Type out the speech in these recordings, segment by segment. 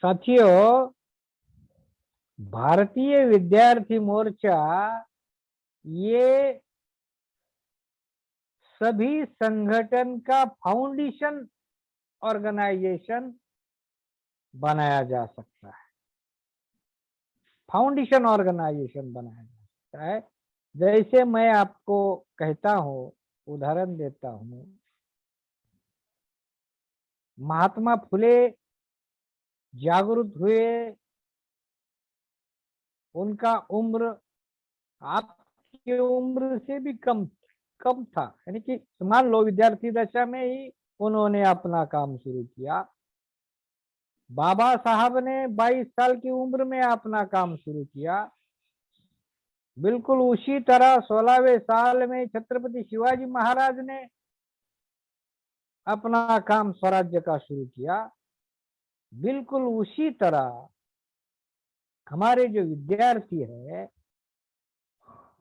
साथियों, भारतीय विद्यार्थी मोर्चा ये सभी संगठन का फाउंडेशन ऑर्गेनाइजेशन बनाया जा सकता है। फाउंडेशन ऑर्गेनाइजेशन बनाया जा सकता है। जैसे मैं आपको कहता हूँ, उदाहरण देता हूँ, महात्मा फुले जागरूक हुए, उनका उम्र आपकी उम्र से भी कम कम था, यानी कि मान लो विद्यार्थी दशा में ही उन्होंने अपना काम शुरू किया। बाबा साहब ने 22 साल की उम्र में अपना काम शुरू किया। बिल्कुल उसी तरह 16वें साल में छत्रपति शिवाजी महाराज ने अपना काम स्वराज्य का शुरू किया। बिल्कुल उसी तरह हमारे जो विद्यार्थी है,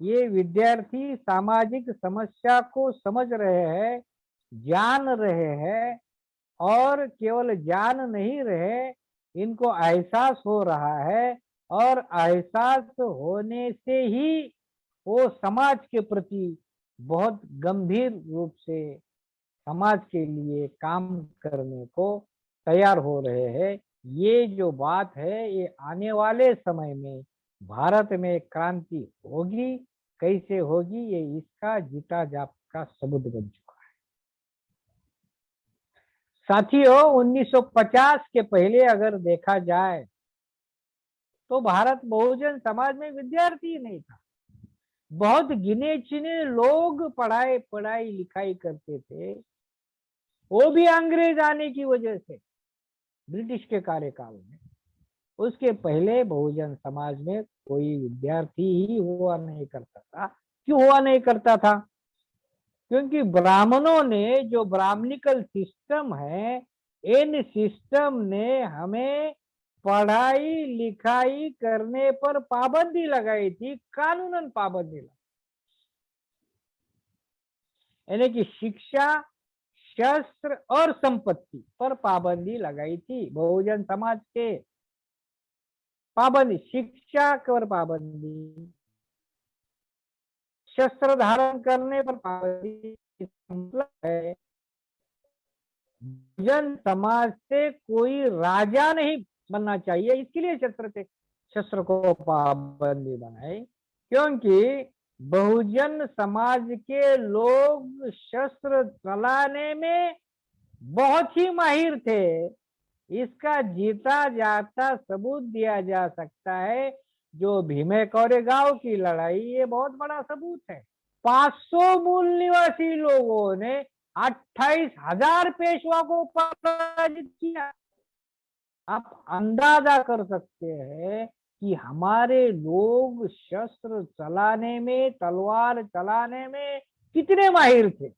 ये विद्यार्थी सामाजिक समस्या को समझ रहे हैं, जान रहे हैं, और केवल जान नहीं रहे, इनको एहसास हो रहा है, और एहसास होने से ही वो समाज के प्रति बहुत गंभीर रूप से समाज के लिए काम करने को तैयार हो रहे हैं। ये जो बात है, ये आने वाले समय में भारत में क्रांति होगी। कैसे होगी, ये इसका जीता जागता सबूत बन चुका है। साथियों, 1950 के पहले अगर देखा जाए तो भारत बहुजन समाज में विद्यार्थी नहीं था। बहुत गिने चुने लोग पढ़ाई लिखाई करते थे, वो भी अंग्रेज आने की वजह से, ब्रिटिश के कार्यकाल में। उसके पहले बहुजन समाज में कोई विद्यार्थी ही हुआ नहीं करता था। क्यों हुआ नहीं करता था? क्योंकि ब्राह्मणों ने, जो ब्राह्मणिकल सिस्टम है, इन सिस्टम ने हमें पढ़ाई लिखाई करने पर पाबंदी लगाई थी, कानूनन पाबंदी लगाई, यानी कि शिक्षा, शस्त्र और संपत्ति पर पाबंदी लगाई थी बहुजन समाज के। पाबंदी, शिक्षा पर पाबंदी, शस्त्र धारण करने पर पाबंदी। मतलब है, बहुजन समाज से कोई राजा नहीं बनना चाहिए, इसके लिए शस्त्र को पाबंदी बनाई। क्योंकि बहुजन समाज के लोग शस्त्र चलाने में बहुत ही माहिर थे। इसका जीता जाता सबूत दिया जा सकता है। जो भीमे कोरेगांव की लड़ाई, ये बहुत बड़ा सबूत है। 500 मूल निवासी लोगों ने 28,000 पेशवा को पराजित किया। आप अंदाजा कर सकते हैं कि हमारे लोग शस्त्र चलाने में, तलवार चलाने में कितने माहिर थे।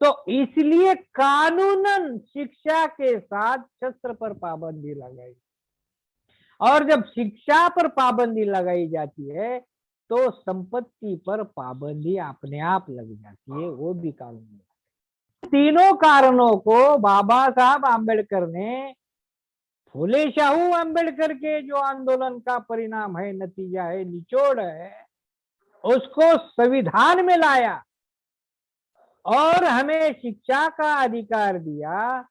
तो इसलिए कानूनन शिक्षा के साथ शस्त्र पर पाबंदी लगाई। और जब शिक्षा पर पाबंदी लगाई जाती है तो संपत्ति पर पाबंदी अपने आप लग जाती है, वो भी कानून। तीनों कारणों को बाबा साहब आम्बेडकर ने, फुले शाहू आम्बेडकर के जो आंदोलन का परिणाम है, नतीजा है, निचोड़ है, उसको संविधान में लाया और हमें शिक्षा का अधिकार दिया।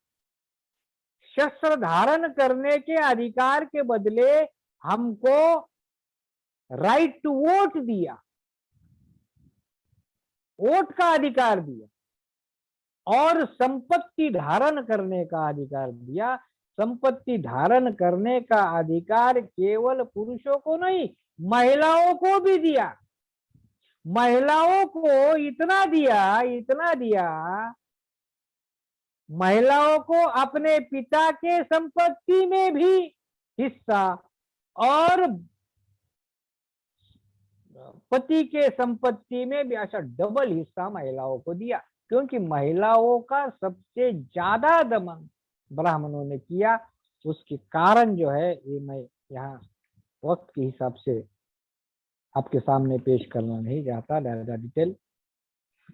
शस्त्र धारण करने के अधिकार के बदले हमको राइट टू वोट दिया, वोट का अधिकार दिया, और संपत्ति धारण करने का अधिकार दिया। संपत्ति धारण करने का अधिकार केवल पुरुषों को नहीं, महिलाओं को भी दिया। महिलाओं को इतना दिया, महिलाओं को अपने पिता के संपत्ति में भी हिस्सा और पति के संपत्ति में भी ऐसा डबल हिस्सा महिलाओं को दिया। क्योंकि महिलाओं का सबसे ज्यादा दमन ब्राह्मणों ने किया। उसके कारण जो है, ये मैं यहाँ वक्त के हिसाब से आपके सामने पेश करना नहीं चाहता ज्यादा डिटेल।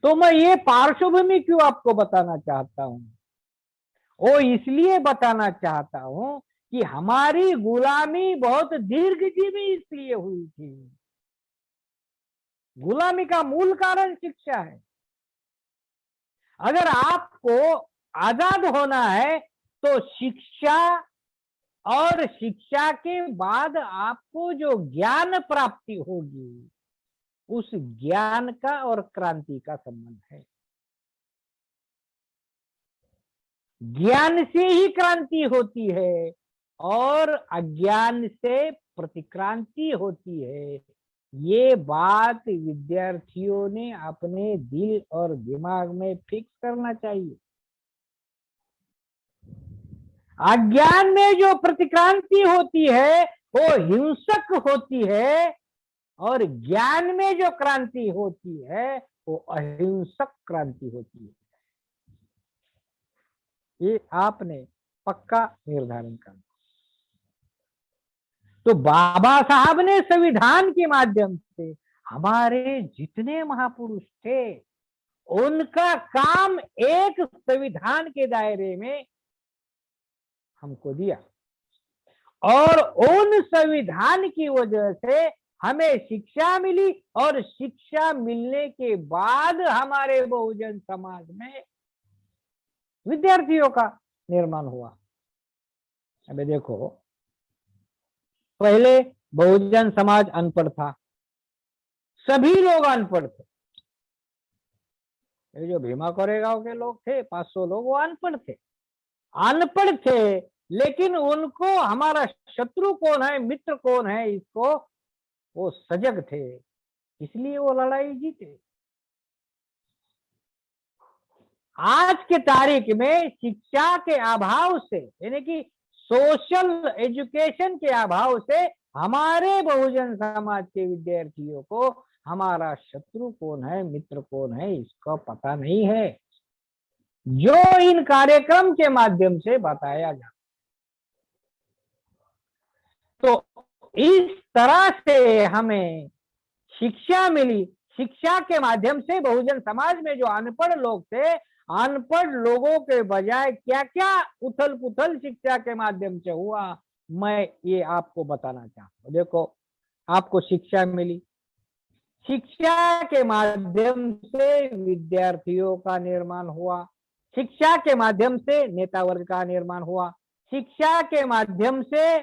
तो मैं ये पार्श्वभूमि क्यों आपको बताना चाहता हूँ, वो इसलिए बताना चाहता हूँ कि हमारी गुलामी बहुत दीर्घजीवी इसलिए हुई थी। गुलामी का मूल कारण शिक्षा है। अगर आपको आजाद होना है तो शिक्षा, और शिक्षा के बाद आपको जो ज्ञान प्राप्ति होगी, उस ज्ञान का और क्रांति का संबंध है। ज्ञान से ही क्रांति होती है और अज्ञान से प्रतिक्रांति होती है। ये बात विद्यार्थियों ने अपने दिल और दिमाग में फिक्स करना चाहिए। अज्ञान में जो प्रतिक्रांति होती है वो हिंसक होती है, और ज्ञान में जो क्रांति होती है वो अहिंसक क्रांति होती है। ये आपने पक्का निर्धारण करना। तो बाबा साहब ने संविधान के माध्यम से हमारे जितने महापुरुष थे, उनका काम एक संविधान के दायरे में हमको दिया, और उन संविधान की वजह से हमें शिक्षा मिली, और शिक्षा मिलने के बाद हमारे बहुजन समाज में विद्यार्थियों का निर्माण हुआ। अबे देखो, पहले बहुजन समाज अनपढ़ था, सभी लोग अनपढ़ थे। ये जो भीमा कोरेगांव के लोग थे 500 लोग, वो अनपढ़ थे। अनपढ़ थे, लेकिन उनको हमारा शत्रु कौन है, मित्र कौन है, इसको वो सजग थे, इसलिए वो लड़ाई जीते। आज के तारीख में शिक्षा के अभाव से, यानी कि सोशल एजुकेशन के अभाव से, हमारे बहुजन समाज के विद्यार्थियों को हमारा शत्रु कौन है, मित्र कौन है, इसका पता नहीं है, जो इन कार्यक्रम के माध्यम से बताया जाता। तो इस तरह से हमें शिक्षा मिली। शिक्षा के माध्यम से बहुजन समाज में जो अनपढ़ लोग थे, अनपढ़ लोगों के बजाय क्या क्या उथल पुथल शिक्षा के माध्यम से हुआ, मैं ये आपको बताना चाहता हूं। देखो, आपको शिक्षा मिली, शिक्षा के माध्यम से विद्यार्थियों का निर्माण हुआ, शिक्षा के माध्यम से नेता वर्ग का निर्माण हुआ, शिक्षा के माध्यम से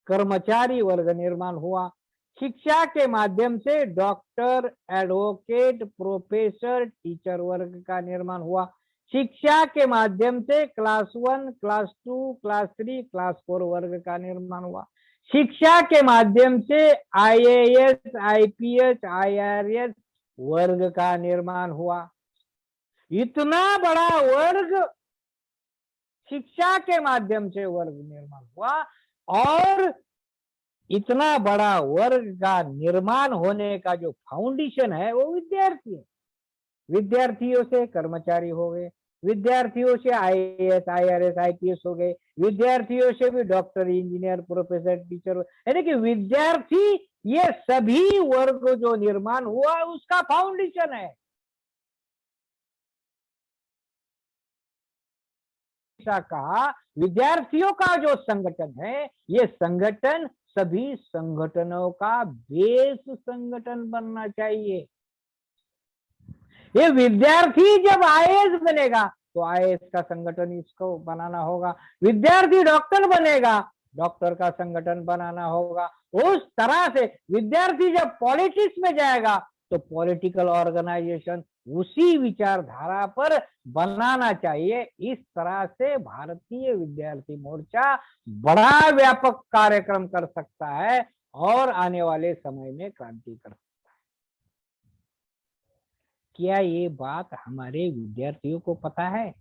कर्मचारी वर्ग निर्माण हुआ, शिक्षा के माध्यम से डॉक्टर, एडवोकेट, प्रोफेसर, टीचर वर्ग का निर्माण हुआ, शिक्षा के माध्यम से क्लास 1, क्लास 2, क्लास 3, क्लास 4 वर्ग का निर्माण हुआ, शिक्षा के माध्यम से आईएएस, आईपीएस, आईआरएस वर्ग का निर्माण हुआ। इतना बड़ा वर्ग शिक्षा के माध्यम से वर्ग निर्माण हुआ, और इतना बड़ा वर्ग का निर्माण होने का जो फाउंडेशन है वो विद्यार्थी है। विद्यार्थियों से कर्मचारी हो गए, विद्यार्थियों से आईएएस, आईआरएस, आईपीएस हो गए, विद्यार्थियों से भी डॉक्टर, इंजीनियर, प्रोफेसर, टीचर, यानी कि विद्यार्थी, ये सभी वर्ग जो निर्माण हुआ उसका फाउंडेशन है। कहा विद्यार्थियों का जो संगठन है, ये संगठन सभी संगठनों का बेस संगठन बनना चाहिए। ये विद्यार्थी जब आईएएस बनेगा तो आईएएस का संगठन इसको बनाना होगा, विद्यार्थी डॉक्टर बनेगा, डॉक्टर का संगठन बनाना होगा। उस तरह से विद्यार्थी जब पॉलिटिक्स में जाएगा तो पॉलिटिकल ऑर्गेनाइजेशन उसी विचारधारा पर बनाना चाहिए। इस तरह से भारतीय विद्यार्थी मोर्चा बड़ा व्यापक कार्यक्रम कर सकता है और आने वाले समय में क्रांति कर सकता है। क्या ये बात हमारे विद्यार्थियों को पता है?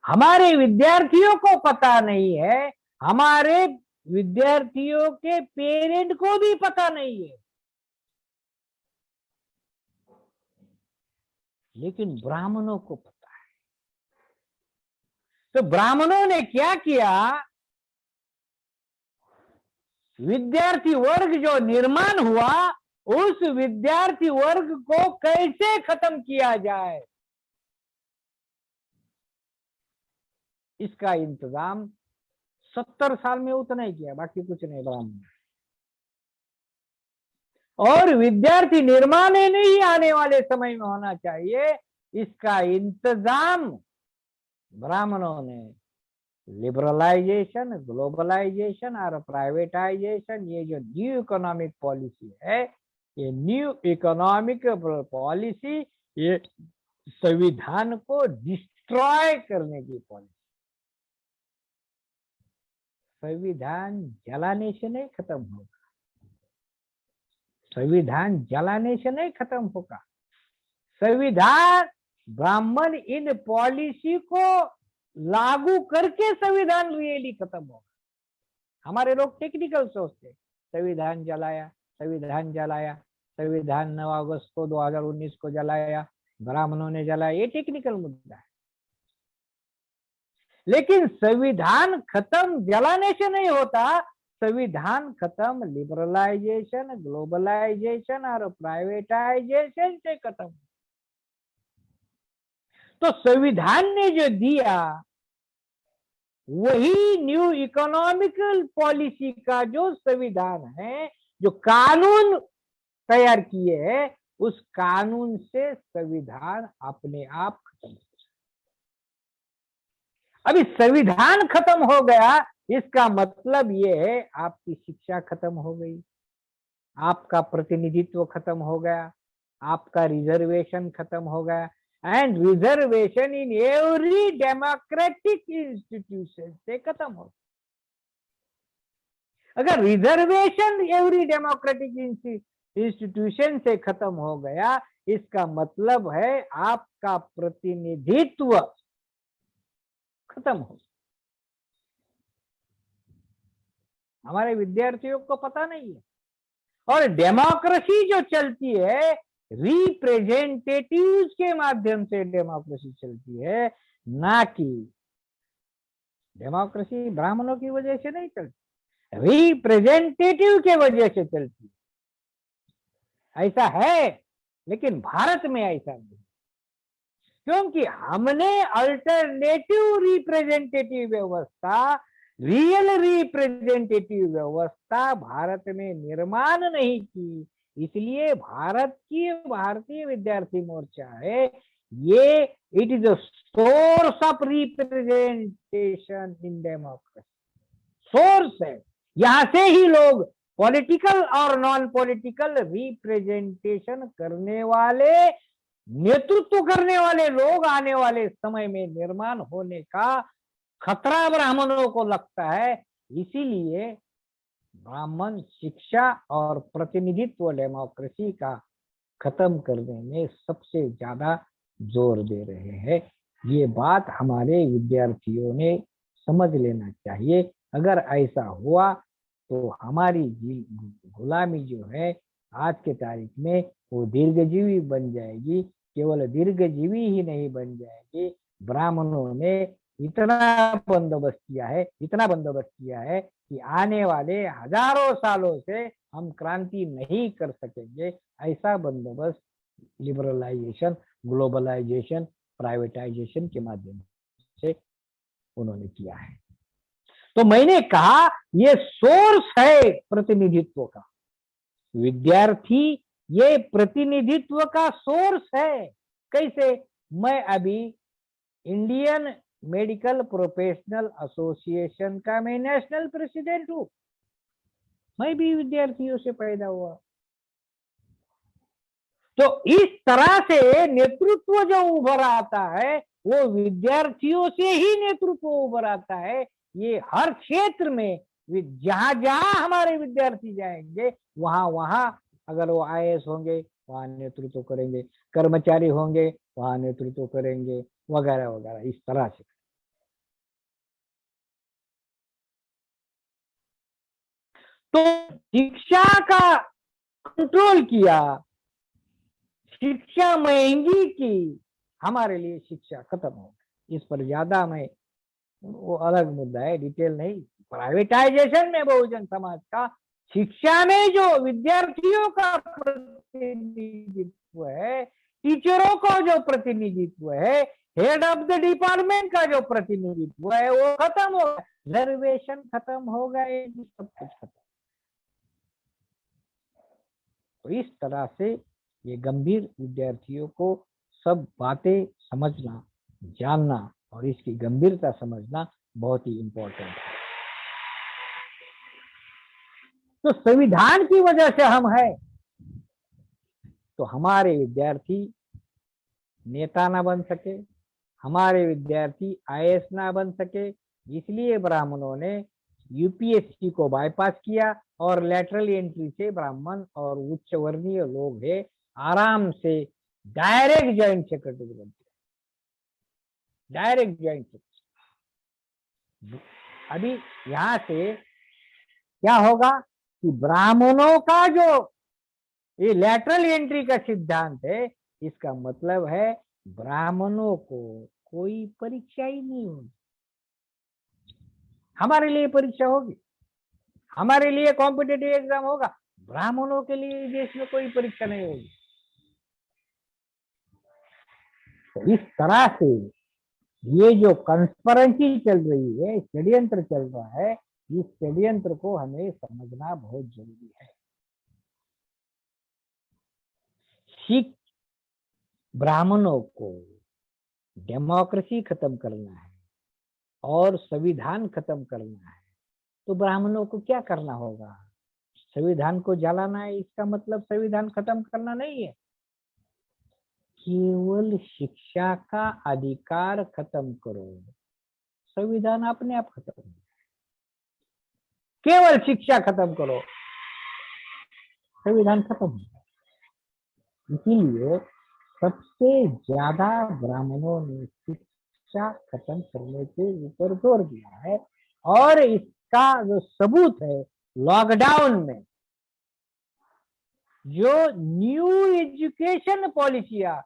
हमारे विद्यार्थियों को पता नहीं है, हमारे विद्यार्थियों के पेरेंट को भी पता नहीं है, लेकिन ब्राह्मणों को पता है। तो ब्राह्मणों ने क्या किया, विद्यार्थी वर्ग जो निर्माण हुआ, उस विद्यार्थी वर्ग को कैसे खत्म किया जाए, इसका इंतजाम 70 साल में उतना ही किया, बाकी कुछ नहीं ब्राह्मण। और विद्यार्थी निर्माण ही नहीं आने वाले समय में होना चाहिए, इसका इंतजाम ब्राह्मणों ने लिबरलाइजेशन, ग्लोबलाइजेशन और प्राइवेटाइजेशन, ये जो न्यू इकोनॉमिक पॉलिसी है, ये न्यू इकोनॉमिक पॉलिसी ये संविधान को डिस्ट्रॉय करने की पॉलिसी। संविधान जलाने से नहीं खत्म होगा, संविधान जलाने से नहीं खत्म होगा। संविधान, ब्राह्मण इन पॉलिसी को लागू करके संविधान रियली खत्म होगा। हमारे लोग टेक्निकल सोचते, संविधान जलाया, संविधान जलाया, संविधान 9 अगस्त को 2019 को जलाया, ब्राह्मणों ने जलाया, ये टेक्निकल मुद्दा है। लेकिन संविधान खत्म जलाने से नहीं होता, संविधान खत्म लिबरलाइजेशन, ग्लोबलाइजेशन और प्राइवेटाइजेशन से खत्म। तो संविधान ने जो दिया वही न्यू इकोनॉमिकल पॉलिसी का जो संविधान है, जो कानून तैयार किए हैं, उस कानून से संविधान अपने आप खत्म हो गया। अभी संविधान खत्म हो गया, इसका मतलब ये है आपकी शिक्षा खत्म हो गई, आपका प्रतिनिधित्व खत्म हो गया, आपका रिजर्वेशन खत्म हो गया। And reservation in every democratic institution से खत्म हो। अगर रिजर्वेशन एवरी डेमोक्रेटिक इंस्टीट्यूशन से खत्म हो गया, इसका मतलब है आपका प्रतिनिधित्व खत्म हो। हमारे विद्यार्थियों को पता नहीं है। और डेमोक्रेसी जो चलती है, रिप्रेजेंटेटिव्स के माध्यम से डेमोक्रेसी चलती है, ना कि डेमोक्रेसी ब्राह्मणों की वजह से नहीं चलती, रिप्रेजेंटेटिव के वजह से चलती है। ऐसा है, लेकिन भारत में ऐसा नहीं, क्योंकि हमने अल्टरनेटिव रिप्रेजेंटेटिव व्यवस्था, रियल रिप्रेजेंटेटिव व्यवस्था भारत में निर्माण नहीं की। इसलिए भारतीय विद्यार्थी मोर्चा है, ये it is a source of representation in democracy, source है। यहां से ही लोग पॉलिटिकल और नॉन पॉलिटिकल रिप्रेजेंटेशन करने वाले, नेतृत्व करने वाले लोग आने वाले समय में निर्माण होने का खतरा ब्राह्मणों को लगता है। इसीलिए ब्राह्मण शिक्षा और प्रतिनिधित्व डेमोक्रेसी का खत्म करने में सबसे ज्यादा जोर दे रहे हैं। ये बात हमारे विद्यार्थियों ने समझ लेना चाहिए। अगर ऐसा हुआ तो हमारी गुलामी जो है आज के तारीख में वो दीर्घजीवी बन जाएगी। केवल दीर्घजीवी ही नहीं बन जाएगी, ब्राह्मणों ने इतना बंदोबस्त किया है कि आने वाले हजारों सालों से हम क्रांति नहीं कर सकेंगे। ऐसा बंदोबस्त लिबरलाइजेशन, ग्लोबलाइजेशन, प्राइवेटाइजेशन के माध्यम से उन्होंने किया है। तो मैंने कहा ये सोर्स है प्रतिनिधित्व का, विद्यार्थी ये प्रतिनिधित्व का सोर्स है। कैसे? मैं अभी इंडियन मेडिकल प्रोफेशनल एसोसिएशन का मैं नेशनल प्रेसिडेंट हूं, मैं भी विद्यार्थियों से पैदा हुआ। तो इस तरह से नेतृत्व जो उभर आता है वो विद्यार्थियों से ही नेतृत्व उभर आता है। ये हर क्षेत्र में जहां जहां हमारे विद्यार्थी जाएंगे वहां वहां, अगर वो IAS होंगे वहां नेतृत्व करेंगे, कर्मचारी होंगे वहां नेतृत्व करेंगे, वगैरह वगैरह, इस तरह से। तो शिक्षा का कंट्रोल किया, शिक्षा महंगी की, हमारे लिए शिक्षा खत्म हो गई। इस पर ज्यादा मैं, वो अलग मुद्दा है, डिटेल नहीं। प्राइवेटाइजेशन में बहुजन समाज का शिक्षा में जो विद्यार्थियों का प्रतिनिधित्व है, टीचरों का जो प्रतिनिधित्व है, हेड ऑफ द डिपार्टमेंट का जो प्रतिनिधित्व है वो खत्म हो गया, रिजर्वेशन खत्म हो गए, सब कुछ खत्म। तो इस तरह से ये गंभीर विद्यार्थियों को सब बातें समझना, जानना और इसकी गंभीरता समझना बहुत ही इंपॉर्टेंट है। तो संविधान की वजह से हम हैं, तो हमारे विद्यार्थी नेता ना बन सके, हमारे विद्यार्थी आईएएस ना बन सके, इसलिए ब्राह्मणों ने यूपीएससी को बाईपास किया और लेटरल एंट्री से ब्राह्मण और उच्च वर्णीय लोग है आराम से डायरेक्ट ज्वाइंट सेक्रेटरी बनते, डायरेक्ट ज्वाइंट सेक्रेटरी। अभी यहां से क्या होगा कि ब्राह्मणों का जो ये लेटरल एंट्री का सिद्धांत है, इसका मतलब है ब्राह्मणों को कोई परीक्षा ही नहीं होगी। हमारे लिए परीक्षा होगी, हमारे लिए कॉम्पिटिटिव एग्जाम होगा, ब्राह्मणों के लिए देश में कोई परीक्षा नहीं होगी। तो इस तरह से ये जो कंस्पिरेसी चल रही है, षड्यंत्र चल रहा है, इस षड्यंत्र को हमें समझना बहुत जरूरी है। सिख ब्राह्मणों को डेमोक्रेसी खत्म करना है और संविधान खत्म करना है, तो ब्राह्मणों को क्या करना होगा? संविधान को जलाना है, इसका मतलब संविधान खत्म करना नहीं है। केवल शिक्षा का अधिकार खत्म करो, संविधान अपने आप खत्म हो। केवल शिक्षा खत्म करो, संविधान खत्म हो। इसीलिए सबसे ज्यादा ब्राह्मणों ने शिक्षा खत्म करने के ऊपर जोर दिया है, और इसका जो सबूत है, लॉकडाउन में जो न्यू एजुकेशन पॉलिसियां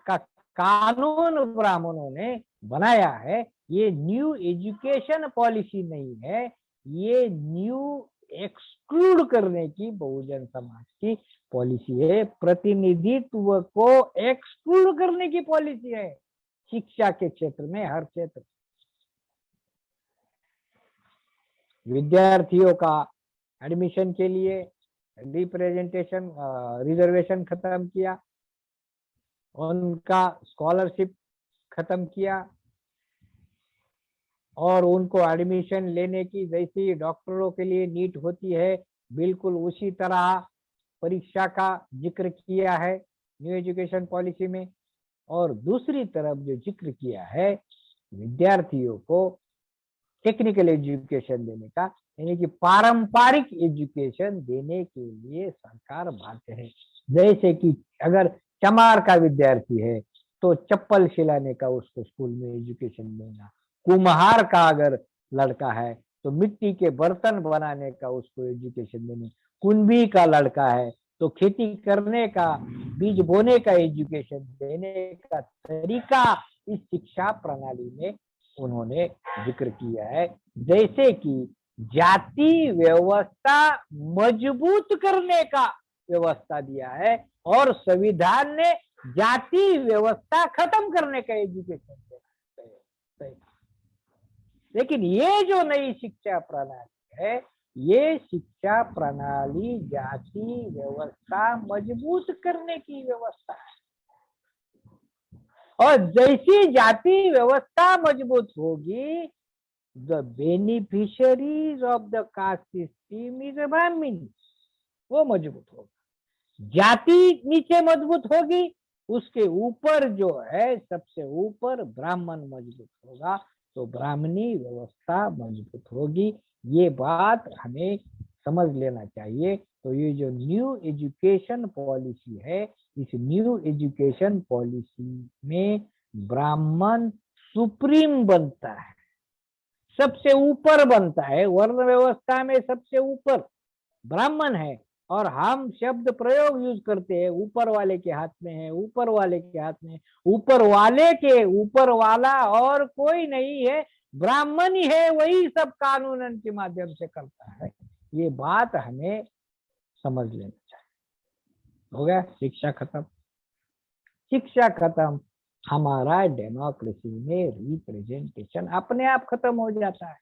का कानून ब्राह्मणों ने बनाया है, ये न्यू एजुकेशन पॉलिसी नहीं है, ये न्यू एक्सक्लूड करने की बहुजन समाज की पॉलिसी है, प्रतिनिधित्व को एक्सक्लूड करने की पॉलिसी है शिक्षा के क्षेत्र में, हर क्षेत्र। विद्यार्थियों का एडमिशन के लिए रिप्रेजेंटेशन रिजर्वेशन खत्म किया, उनका स्कॉलरशिप खत्म किया, और उनको एडमिशन लेने की जैसी डॉक्टरों के लिए नीट होती है, बिल्कुल उसी तरह परीक्षा का जिक्र किया है न्यू एजुकेशन पॉलिसी में। और दूसरी तरफ जो जिक्र किया है विद्यार्थियों को टेक्निकल एजुकेशन देने का, यानी कि पारंपरिक एजुकेशन देने के लिए सरकार बाध्य है। जैसे कि अगर चमार का विद्यार्थी है तो चप्पल सिलाने का उसको स्कूल में एजुकेशन देना, कुम्हार का अगर लड़का है तो मिट्टी के बर्तन बनाने का उसको एजुकेशन देना, कुंभी का लड़का है तो खेती करने का, बीज बोने का एजुकेशन देने का तरीका इस शिक्षा प्रणाली में उन्होंने जिक्र किया है। जैसे कि जाति व्यवस्था मजबूत करने का व्यवस्था दिया है, और संविधान ने जाति व्यवस्था खत्म करने का एजुकेशन दिया है। लेकिन ये जो नई शिक्षा प्रणाली है, ये शिक्षा प्रणाली जाति व्यवस्था मजबूत करने की व्यवस्था है, और जैसी जाति व्यवस्था मजबूत होगी, the beneficiaries of the caste system is ब्राह्मण, वो मजबूत होगा। जाति नीचे मजबूत होगी, उसके ऊपर जो है सबसे ऊपर ब्राह्मण मजबूत होगा, तो ब्राह्मणी व्यवस्था मजबूत होगी। ये बात हमें समझ लेना चाहिए। तो ये जो न्यू एजुकेशन पॉलिसी है, इस न्यू एजुकेशन पॉलिसी में ब्राह्मण सुप्रीम बनता है, सबसे ऊपर बनता है, वर्ण व्यवस्था में सबसे ऊपर ब्राह्मण है। और हम शब्द प्रयोग यूज करते हैं, ऊपर वाले के हाथ में है, ऊपर वाले के हाथ में, ऊपर वाले के ऊपर वाला और कोई नहीं है, ब्राह्मण ही है, वही सब कानूनन के माध्यम से करता है। ये बात हमें समझ लेना चाहिए। हो गया शिक्षा खत्म, शिक्षा खत्म हमारा डेमोक्रेसी में रिप्रेजेंटेशन अपने आप खत्म हो जाता है।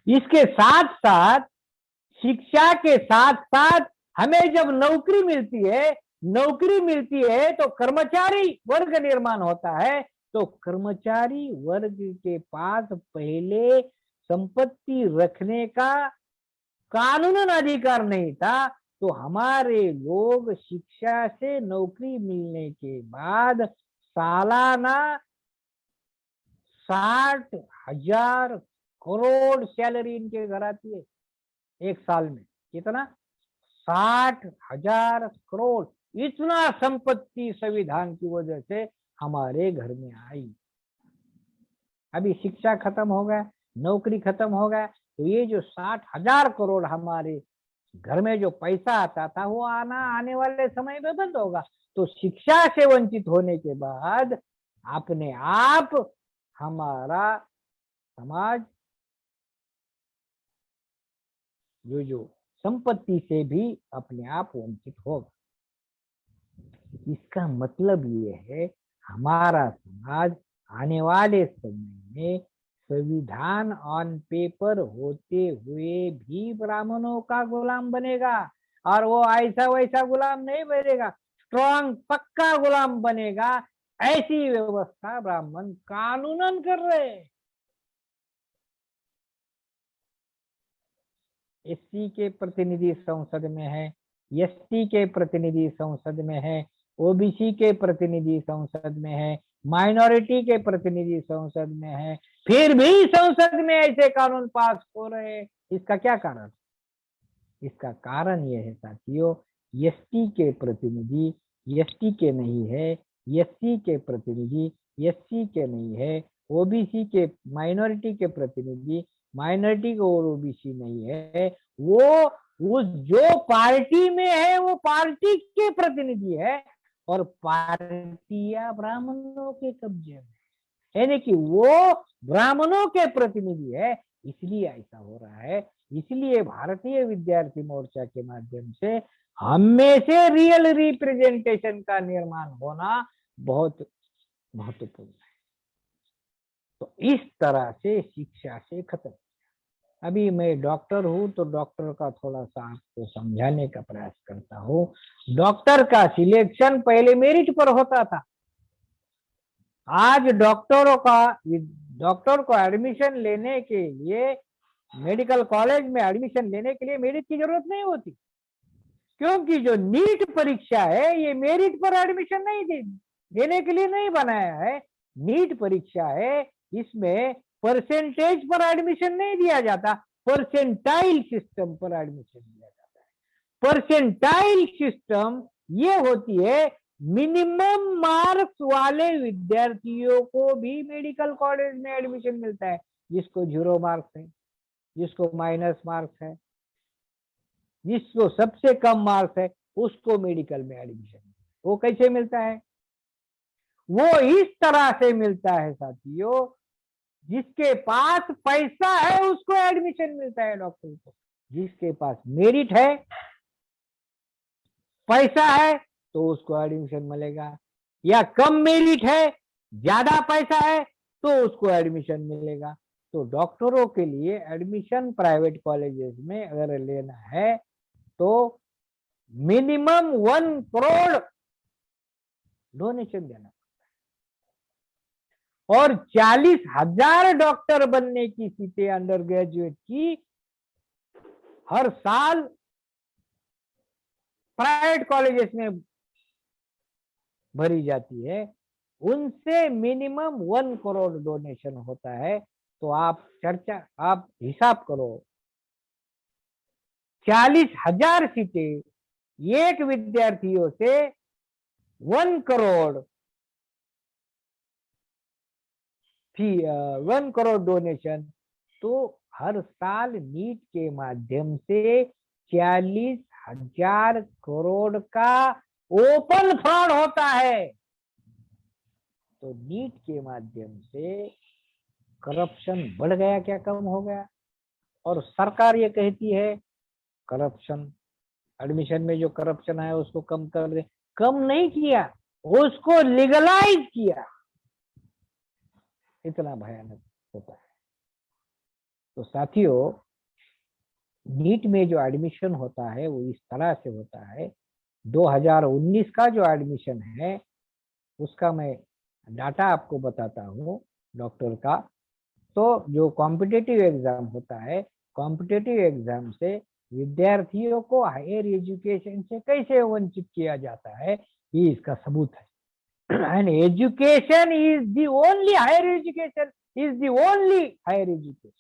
इसके साथ साथ, शिक्षा के साथ साथ हमें जब नौकरी मिलती है तो कर्मचारी वर्ग निर्माण होता है। तो कर्मचारी वर्ग के पास पहले संपत्ति रखने का कानूनन अधिकार नहीं था। तो हमारे लोग शिक्षा से नौकरी मिलने के बाद सालाना 60,000 करोड़ सैलरी इनके घर आती है एक साल में। कितना? 60,000 करोड़। इतना संपत्ति संविधान की वजह से हमारे घर में आई। अभी शिक्षा खत्म हो गया, नौकरी खत्म हो गया, तो ये जो 60,000 करोड़ हमारे घर में जो पैसा आता था वो आने वाले समय में बंद होगा। तो शिक्षा से वंचित होने के बाद अपने आप हमारा समाज जो संपत्ति से भी अपने आप वंचित होगा। इसका मतलब ये है हमारा समाज आने वाले समय में संविधान ऑन पेपर होते हुए भी ब्राह्मणों का गुलाम बनेगा। और वो ऐसा वैसा गुलाम नहीं बनेगा, स्ट्रॉन्ग पक्का गुलाम बनेगा। ऐसी व्यवस्था ब्राह्मण कानूनन कर रहे हैं। एससी के प्रतिनिधि संसद में है, एसटी के प्रतिनिधि संसद में है, ओबीसी के प्रतिनिधि संसद में है, माइनॉरिटी के प्रतिनिधि संसद में है, फिर भी संसद में ऐसे कानून पास हो रहे हैं। इसका क्या कारण? इसका कारण यह है साथियों, एसटी के प्रतिनिधि एसटी के नहीं है, एससी के प्रतिनिधि एससी के नहीं है, ओबीसी के माइनॉरिटी के प्रतिनिधि माइनॉरिटी को और ओबीसी नहीं है। वो जो पार्टी में है वो पार्टी के प्रतिनिधि है, और पार्टियां ब्राह्मणों के कब्जे में, यानी कि वो ब्राह्मणों के प्रतिनिधि है। इसलिए ऐसा हो रहा है। इसलिए भारतीय विद्यार्थी मोर्चा के माध्यम से हम में से रियल रिप्रेजेंटेशन का निर्माण होना बहुत महत्वपूर्ण है। तो इस तरह से शिक्षा से खत्म। अभी मैं डॉक्टर हूं तो डॉक्टर का थोड़ा सा आपको समझाने का प्रयास करता हूं। डॉक्टर का सिलेक्शन पहले मेरिट पर होता था। आज डॉक्टर को एडमिशन लेने के लिए, मेडिकल कॉलेज में एडमिशन लेने के लिए मेरिट की जरूरत नहीं होती, क्योंकि जो नीट परीक्षा है ये मेरिट पर एडमिशन नहीं देने के लिए नहीं बनाया है। नीट परीक्षा है, इसमें परसेंटेज पर एडमिशन नहीं दिया जाता, परसेंटाइल सिस्टम पर एडमिशन दिया जाता है। परसेंटाइल सिस्टम ये होती है, मिनिमम मार्क्स वाले विद्यार्थियों को भी मेडिकल कॉलेज में एडमिशन मिलता है। जिसको 0 मार्क्स है, जिसको माइनस मार्क्स है, जिसको सबसे कम मार्क्स है, उसको मेडिकल में एडमिशन। वो कैसे मिलता है? वो इस तरह से मिलता है साथियों, जिसके पास पैसा है उसको एडमिशन मिलता है डॉक्टर को। जिसके पास मेरिट है, पैसा है, तो उसको एडमिशन मिलेगा। या कम मेरिट है, ज्यादा पैसा है, तो उसको एडमिशन मिलेगा। तो डॉक्टरों के लिए एडमिशन प्राइवेट कॉलेजेस में अगर लेना है तो मिनिमम 1 करोड़ डोनेशन देना, और 40,000 डॉक्टर बनने की सीटें अंडर ग्रेजुएट की हर साल प्राइवेट कॉलेजेस में भरी जाती है। उनसे मिनिमम 1 करोड़ डोनेशन होता है। तो आप हिसाब करो, 40,000 सीटें, एक विद्यार्थियों से 1 करोड़ 1 करोड़ डोनेशन। तो हर साल नीट के माध्यम से 40,000 करोड़ का ओपन फ्रॉड होता है। तो नीट के माध्यम से करप्शन बढ़ गया क्या कम हो गया? और सरकार ये कहती है करप्शन, एडमिशन में जो करप्शन है उसको कम कर दे। कम नहीं किया, उसको लीगलाइज किया, इतना भयानक होता है। तो साथियों, नीट में जो एडमिशन होता है वो इस तरह से होता है। 2019 का जो एडमिशन है उसका मैं डाटा आपको बताता हूँ डॉक्टर का। तो जो कॉम्पिटिटिव एग्जाम होता है, कॉम्पिटिटिव एग्जाम से विद्यार्थियों को हायर एजुकेशन से कैसे वंचित किया जाता है, ये इसका सबूत है। And education is the only higher education, is the only higher education.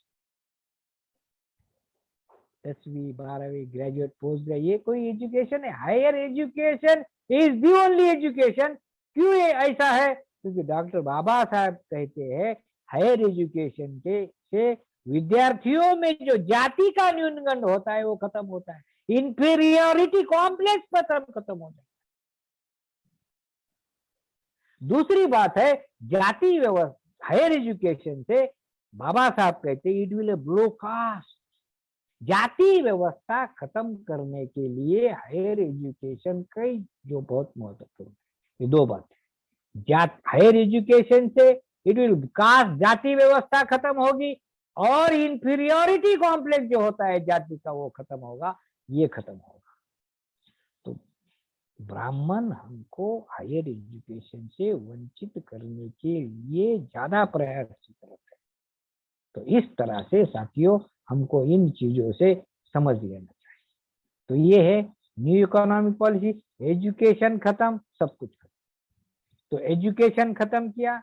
10वीं 12वीं ग्रेजुएट पोस्ट ग्रेजुएट ये कोई एजुकेशन है? Higher education is the only education. क्यों ये ऐसा है? क्योंकि डॉक्टर बाबा साहब कहते हैं हायर एजुकेशन के से विद्यार्थियों में जो जाति का न्यूनगंड होता है वो खत्म होता है, इंफीरियोरिटी कॉम्प्लेक्स खत्म हो जाता है। दूसरी बात है जाति व्यवस्था, हायर एजुकेशन से बाबा साहब कहते इट विल ब्लो कास्ट। जाति व्यवस्था खत्म करने के लिए हायर एजुकेशन कई जो बहुत महत्वपूर्ण है। ये दो बात है, हायर एजुकेशन से इट विल कास्ट, जाति व्यवस्था खत्म होगी, और इंफीरियोरिटी कॉम्प्लेक्स जो होता है जाति का वो खत्म होगा, ये खत्म होगा। तो ब्राह्मण हमको हायर एजुकेशन से वंचित करने के लिए ज्यादा प्रयासरत है। तो इस तरह से साथियों हमको इन चीजों से समझ लेना चाहिए। तो ये है न्यू इकोनॉमिक पॉलिसी, एजुकेशन खत्म, सब कुछ खत्म। तो एजुकेशन खत्म किया,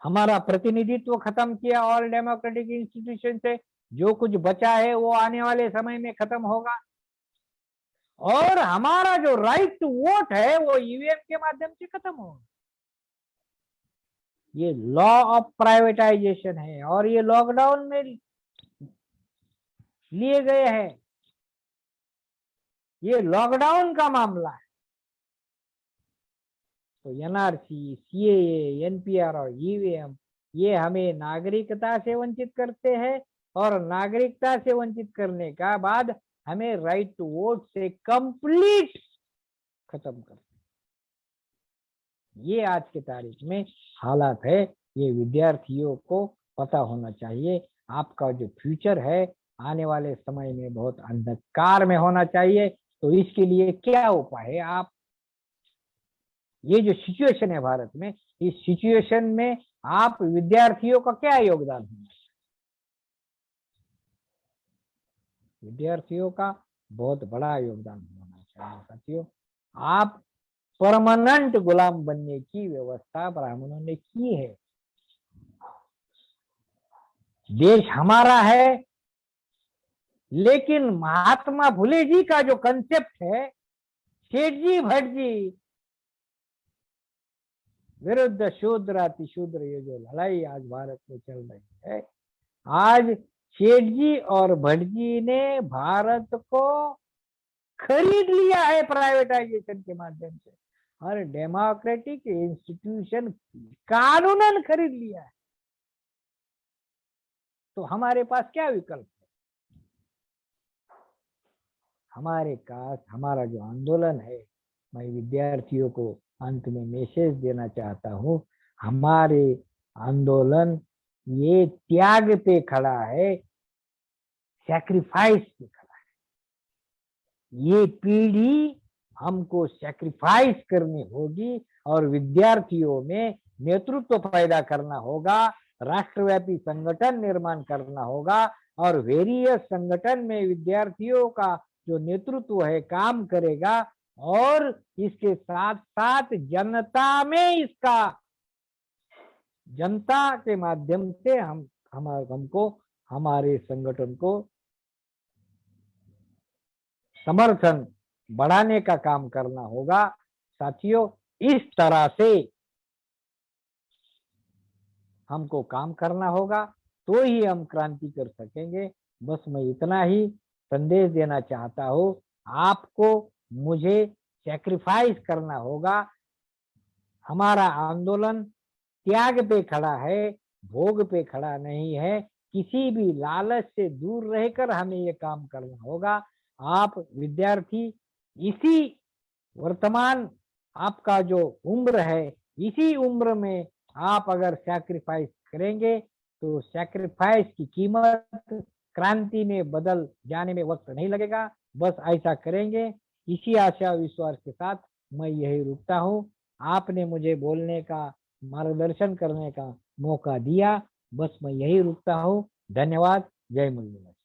हमारा प्रतिनिधित्व खत्म किया और डेमोक्रेटिक इंस्टीट्यूशन से जो कुछ बचा है वो आने वाले समय में खत्म होगा, और हमारा जो राइट टू वोट है वो ईवीएम के माध्यम से खत्म होगा। ये लॉ ऑफ प्राइवेटाइजेशन है और ये लॉकडाउन में लिए गए हैं, ये लॉकडाउन का मामला है। तो एनआरसी, सीएए, एनपीआर और ईवीएम ये हमें नागरिकता से वंचित करते हैं, और नागरिकता से वंचित करने का बाद हमें राइट टू वोट से कंप्लीट खत्म करते हैं। ये आज की तारीख में हालात है, ये विद्यार्थियों को पता होना चाहिए। आपका जो फ्यूचर है आने वाले समय में बहुत अंधकार में होना चाहिए। तो इसके लिए क्या उपाय है? आप ये जो सिचुएशन है भारत में, इस सिचुएशन में आप विद्यार्थियों का क्या योगदान होना चाहिए? विद्यार्थियों का बहुत बड़ा योगदान होना चाहिए साथियों। आप परमानेंट गुलाम बनने की व्यवस्था ब्राह्मणों ने की है। देश हमारा है, लेकिन महात्मा फुले जी का जो कंसेप्ट है, सेठ जी भट्ट जी विरुद्ध शूद्र अति शूद्र, ये जो लड़ाई आज भारत में चल रही है, आज सेठ जी और भट्ट जी ने भारत को खरीद लिया है प्राइवेटाइजेशन के माध्यम से। हर डेमोक्रेटिक इंस्टीट्यूशन कानूनन खरीद लिया है। तो हमारे पास क्या विकल्प है? हमारा जो आंदोलन है, मैं विद्यार्थियों को अंत में मैसेज देना चाहता हूँ, हमारे आंदोलन ये त्याग पे खड़ा है, सैक्रिफाइस पे खड़ा है। ये पीढ़ी हमको सैक्रिफाइस करनी होगी और विद्यार्थियों में नेतृत्व पैदा करना होगा, राष्ट्रव्यापी संगठन निर्माण करना होगा, और वेरियस संगठन में विद्यार्थियों का जो नेतृत्व है काम करेगा, और इसके साथ साथ जनता में इसका, जनता के माध्यम से हमको हमारे संगठन को समर्थन बढ़ाने का काम करना होगा। साथियों, इस तरह से हमको काम करना होगा, तो ही हम क्रांति कर सकेंगे। बस मैं इतना ही संदेश देना चाहता हूँ। आपको मुझे सैक्रिफाइस करना होगा। हमारा आंदोलन त्याग पे खड़ा है, भोग पे खड़ा नहीं है। किसी भी लालच से दूर रहकर हमें ये काम करना होगा। आप विद्यार्थी इसी वर्तमान आपका जो उम्र है, इसी उम्र में आप अगर सैक्रिफाइस करेंगे तो सैक्रिफाइस की कीमत क्रांति में बदल जाने में वक्त नहीं लगेगा। बस ऐसा करेंगे। इसी आशा विश्वास के साथ मैं यही रुकता हूँ। आपने मुझे बोलने का, मार्गदर्शन करने का मौका दिया। बस मैं यही रुकता हूँ। धन्यवाद। जय मुरली।